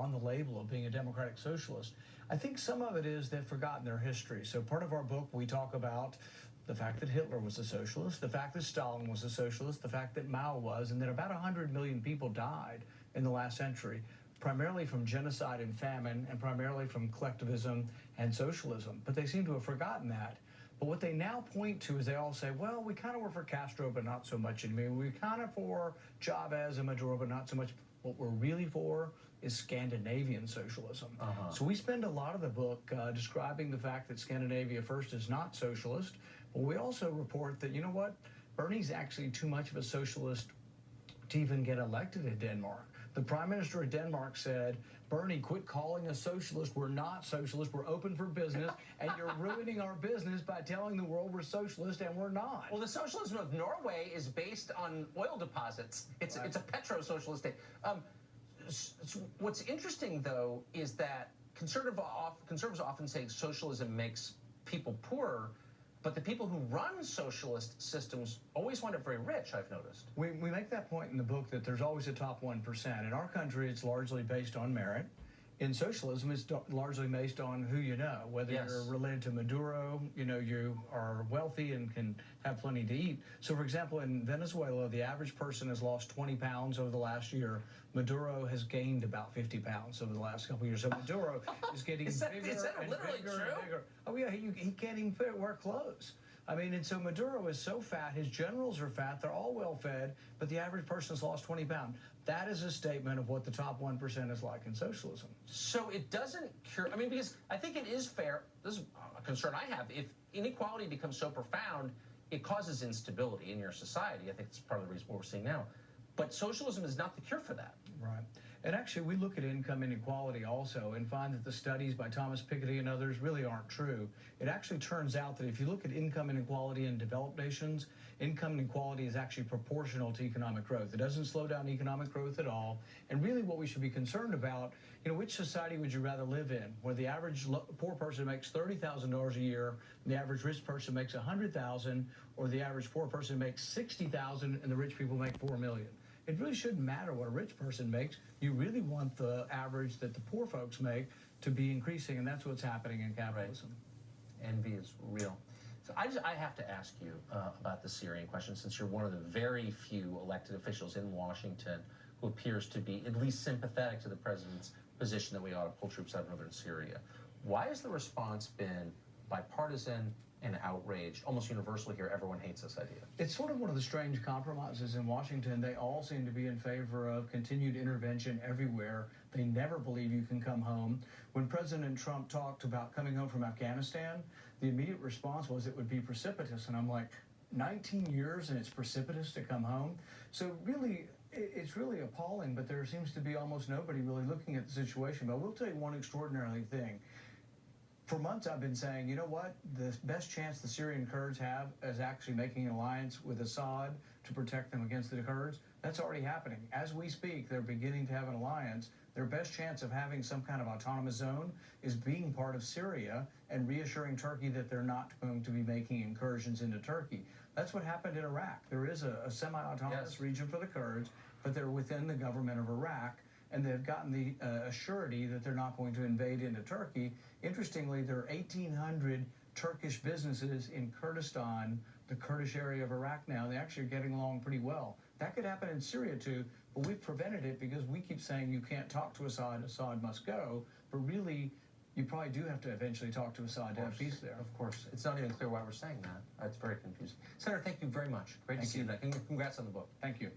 on the label of being a democratic socialist. I think some of it is they've forgotten their history. So part of our book, we talk about the fact that Hitler was a socialist, the fact that Stalin was a socialist, the fact that Mao was, and that about 100 million people died in the last century, primarily from genocide and famine, and primarily from collectivism and socialism. But they seem to have forgotten that. But what they now point to is they all say, well, we kind of were for Castro, but not so much. I mean, we're kind of for Chavez and Maduro, but not so much. What we're really for is Scandinavian socialism. So we spend a lot of the book describing the fact that Scandinavia first is not socialist, but we also report that, you know what, Bernie's actually too much of a socialist to even get elected in Denmark. The Prime Minister of Denmark said, Bernie, quit calling us socialist. We're not socialist. We're open for business, and you're ruining our business by telling the world we're socialist, and we're not. Well, the socialism of Norway is based on oil deposits. It's a petro-socialist state. What's interesting, though, is that conservatives often say socialism makes people poorer, but the people who run socialist systems always wind up very rich, I've noticed. We make that point in the book that there's always a top 1%. In our country, it's largely based on merit. In socialism, it's largely based on who you know, whether you're related to Maduro, you know, you are wealthy and can have plenty to eat. So, for example, in Venezuela, the average person has lost 20 pounds over the last year. Maduro has gained about 50 pounds over the last couple of years. So Maduro is getting bigger and bigger and bigger. Oh, yeah, he can't even wear clothes. I mean, and so Maduro is so fat, his generals are fat, they're all well-fed, but the average person has lost 20 pounds. That is a statement of what the top 1% is like in socialism. So it doesn't cure, I mean, because I think it is fair, this is a concern I have, if inequality becomes so profound, it causes instability in your society. I think that's part of the reason what we're seeing now. But socialism is not the cure for that. Right. And actually, we look at income inequality also and find that the studies by Thomas Piketty and others really aren't true. It actually turns out that if you look at income inequality in developed nations, income inequality is actually proportional to economic growth. It doesn't slow down economic growth at all. And really what we should be concerned about, you know, which society would you rather live in, where the average poor person makes $30,000 a year, and the average rich person makes $100,000, or the average poor person makes $60,000 and the rich people make $4 million? It really shouldn't matter what a rich person makes. You really want the average that the poor folks make to be increasing, and that's what's happening in capitalism. Right. Envy is real. So I have to ask you about the Syrian question, since you're one of the very few elected officials in Washington who appears to be at least sympathetic to the president's position that we ought to pull troops out of northern Syria. Why has the response been bipartisan and outraged, almost universally here? Everyone hates this idea. It's sort of one of the strange compromises in Washington. They all seem to be in favor of continued intervention everywhere. They never believe you can come home. When President Trump talked about coming home from Afghanistan, the immediate response was it would be precipitous. And I'm like, 19 years and it's precipitous to come home? So really, it's really appalling, but there seems to be almost nobody really looking at the situation. But I will tell you one extraordinary thing. For months, I've been saying, you know what, the best chance the Syrian Kurds have is actually making an alliance with Assad to protect them against the Kurds. That's already happening. As we speak, they're beginning to have an alliance. Their best chance of having some kind of autonomous zone is being part of Syria and reassuring Turkey that they're not going to be making incursions into Turkey. That's what happened in Iraq. There is a semi-autonomous region for the Kurds, but they're within the government of Iraq. And they've gotten the surety that they're not going to invade into Turkey. Interestingly, there are 1,800 Turkish businesses in Kurdistan, the Kurdish area of Iraq now, and they actually are getting along pretty well. That could happen in Syria too, but we've prevented it because we keep saying you can't talk to Assad, Assad must go, but really, you probably do have to eventually talk to Assad to have peace there. Of course. It's not even clear why we're saying that. It's very confusing. Senator, thank you very much. Great to see you. Congrats on the book. Thank you.